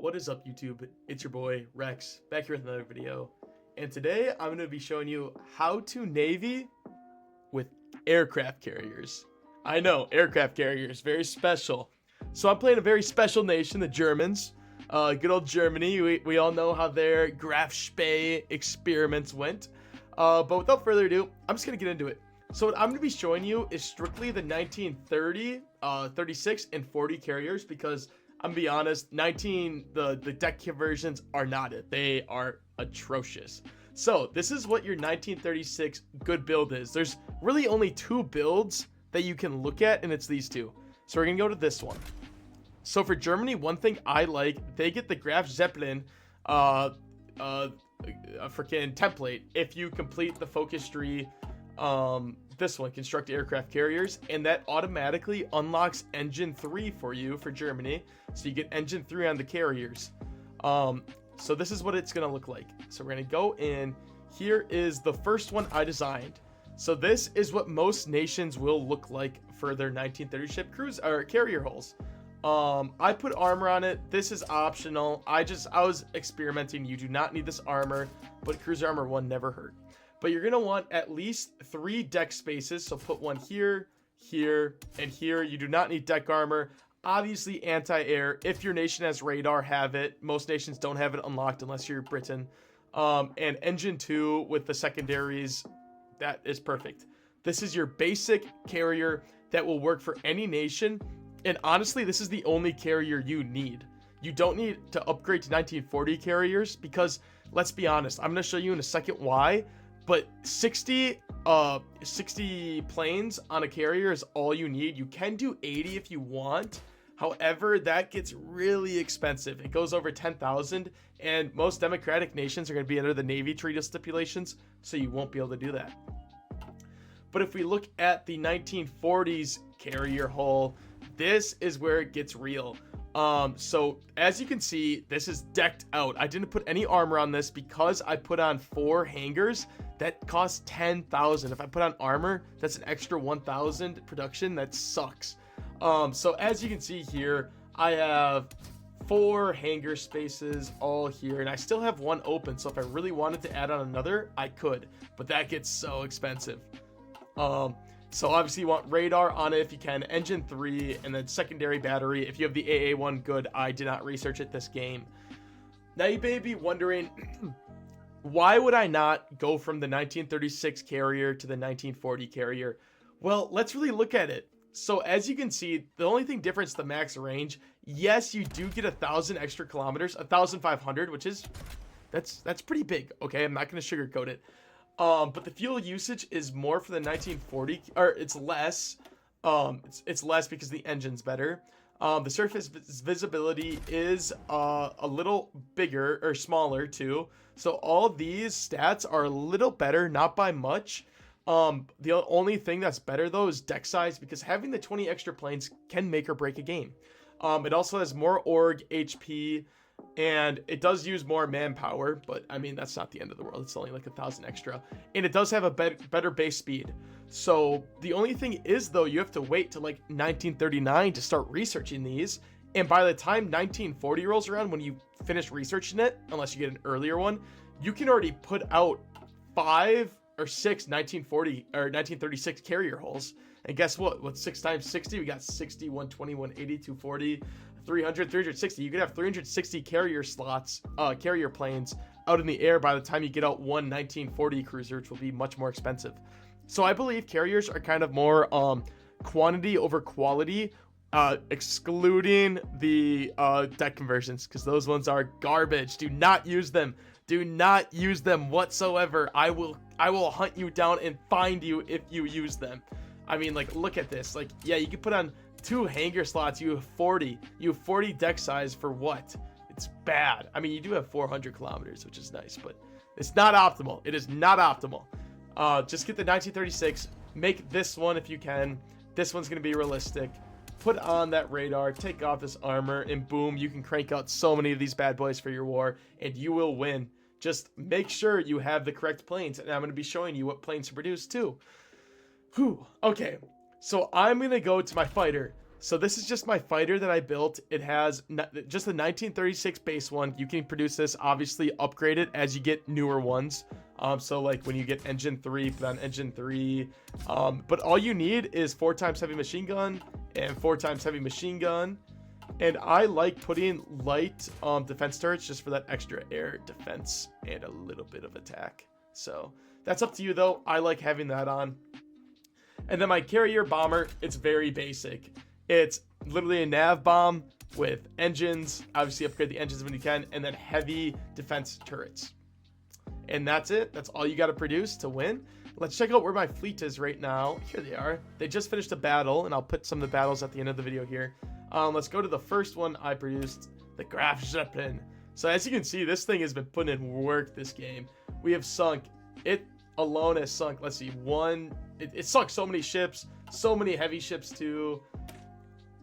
What is up, YouTube? It's your boy Rex back here with another video, and today I'm going to be showing you how to navy with aircraft carriers. I know, aircraft carriers, very special. So I'm playing a very special nation, the Germans. Good old Germany. We all know how their Graf Spee experiments went. But without further ado, I'm just going to get into it. So what I'm going to be showing you is strictly the 1930, 36, and 40 carriers, because I'm gonna be honest, the deck conversions are not it. They are atrocious. So this is what your 1936 good build is. There's really only two builds that you can look at, and it's these two. So we're gonna go to this one. So for Germany, one thing I like, they get the Graf Zeppelin a freaking template if you complete the focus tree. This one, construct aircraft carriers, and that automatically unlocks engine 3 for you for Germany, so you get engine 3 on the carriers. So this is what it's gonna look like. So we're gonna go in. Here is the first one I designed. So this is what most nations will look like for their 1930 ship cruise or carrier hulls. I put armor on it. This is optional. I was experimenting. You do not need this armor, but cruiser armor 1 never hurt. But you're going to want at least 3 deck spaces. So put one here, here, and here. You do not need deck armor. Obviously anti-air. If your nation has radar, have it. Most nations don't have it unlocked unless you're Britain. And engine 2 with the secondaries. That is perfect. This is your basic carrier that will work for any nation. And honestly, this is the only carrier you need. You don't need to upgrade to 1940 carriers because, let's be honest, I'm going to show you in a second why. But 60 planes on a carrier is all you need. You can do 80 if you want. However, that gets really expensive. It goes over 10,000, and most democratic nations are going to be under the Navy Treaty stipulations, so you won't be able to do that. But if we look at the 1940s carrier hull, this is where it gets real. So as you can see, this is decked out. I didn't put any armor on this because I put on 4 hangars that cost 10,000. If I put on armor, that's an extra 1,000 production. That sucks. So as you can see here, I have 4 hangar spaces all here, and I still have 1 open. So if I really wanted to add on another, I could, but that gets so expensive. So obviously you want radar on it if you can, engine 3, and then secondary battery. If you have the AA1, good. I did not research it this game. Now you may be wondering, why would I not go from the 1936 carrier to the 1940 carrier? Well, let's really look at it. So as you can see, the only thing different is the max range. Yes, you do get 1,000 extra kilometers, 1,500, which is, that's pretty big. Okay, I'm not going to sugarcoat it. But the fuel usage is more for the 1940, or it's less. It's less because the engine's better. The surface visibility is a little bigger or smaller too. So all these stats are a little better, not by much. The only thing that's better though is deck size, because having the 20 extra planes can make or break a game. It also has more org HP, and it does use more manpower, but I mean, that's not the end of the world. It's only like 1,000 extra, and it does have a better base speed. So the only thing is though, you have to wait till like 1939 to start researching these, and by the time 1940 rolls around, when you finish researching it, unless you get an earlier one, you can already put out 5 or 6 1940 or 1936 carrier hulls. And guess what? With 6 times 60, we got 60, 120, 180, 240, 300, 360. You could have 360 carrier slots, carrier planes out in the air by the time you get out one 1940 cruiser, which will be much more expensive. So I believe carriers are kind of more quantity over quality, excluding the deck conversions, because those ones are garbage. Do not use them. Do not use them whatsoever. I will hunt you down and find you if you use them. I mean, like, look at this. Like, yeah, you can put on 2 hangar slots. You have 40. You have 40 deck size for what? It's bad. I mean, you do have 400 kilometers, which is nice, but it's not optimal. It is not optimal. Just get the 1936. Make this one if you can. This one's going to be realistic. Put on that radar. Take off this armor, and boom, you can crank out so many of these bad boys for your war, and you will win. Just make sure you have the correct planes, and I'm going to be showing you what planes to produce too. Whew. Okay, so I'm going to go to my fighter. So this is just my fighter that I built. It has just the 1936 base one. You can produce this, obviously upgrade it as you get newer ones. So like when you get engine 3, put on engine 3. But all you need is 4 times heavy machine gun and 4 times heavy machine gun. And I like putting light defense turrets just for that extra air defense and a little bit of attack. So that's up to you though. I like having that on. And then my carrier bomber, it's very basic. It's literally a nav bomb with engines. Obviously upgrade the engines when you can, and then heavy defense turrets. And that's it. That's all you got to produce to win. Let's check out where my fleet is right now. Here they are. They just finished a battle, and I'll put some of the battles at the end of the video here. Let's go to the first one I produced, the Graf Zeppelin. So as you can see, this thing has been putting in work this game. We have sunk, it alone has sunk, let's see, it sunk so many ships, so many heavy ships too.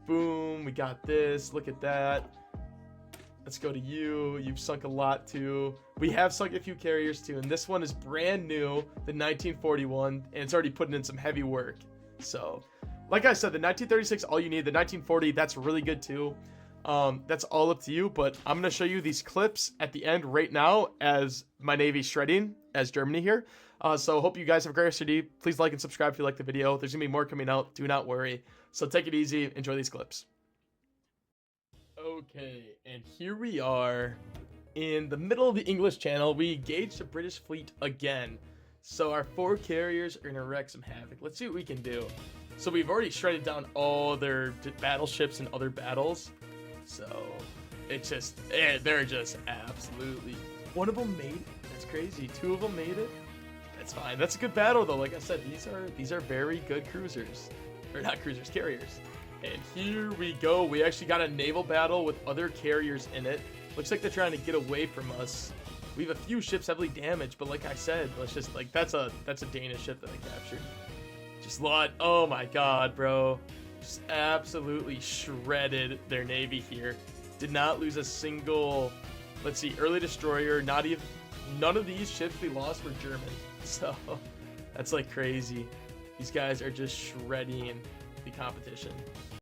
Boom, we got this, look at that. Let's go to you. You've sunk a lot too. We have sunk a few carriers too, and this one is brand new, the 1941, and it's already putting in some heavy work. So like I said, the 1936, all you need. The 1940, that's really good too. That's all up to you, but I'm going to show you these clips at the end right now as my Navy shredding as Germany here. So hope you guys have a great rest of your day. Please like and subscribe if you like the video. There's going to be more coming out. Do not worry. So take it easy. Enjoy these clips. Okay, and here we are in the middle of the English Channel. We engaged the British fleet again. So our 4 carriers are going to wreak some havoc. Let's see what we can do. So we've already shredded down all their battleships and other battles. So it's just, they're just absolutely, one of them made it. That's crazy. 2 of them made it. That's fine. That's a good battle though. Like I said, these are very good cruisers, or not cruisers, carriers. And here we go. We actually got a naval battle with other carriers in it. Looks like they're trying to get away from us. We have a few ships heavily damaged, but like I said, let's just like, that's a Danish ship that I captured. Just lot. Oh my god, bro. Just absolutely shredded their navy here. Did not lose a single, let's see, early destroyer. Not even, none of these ships we lost were German. So that's like crazy. These guys are just shredding the competition.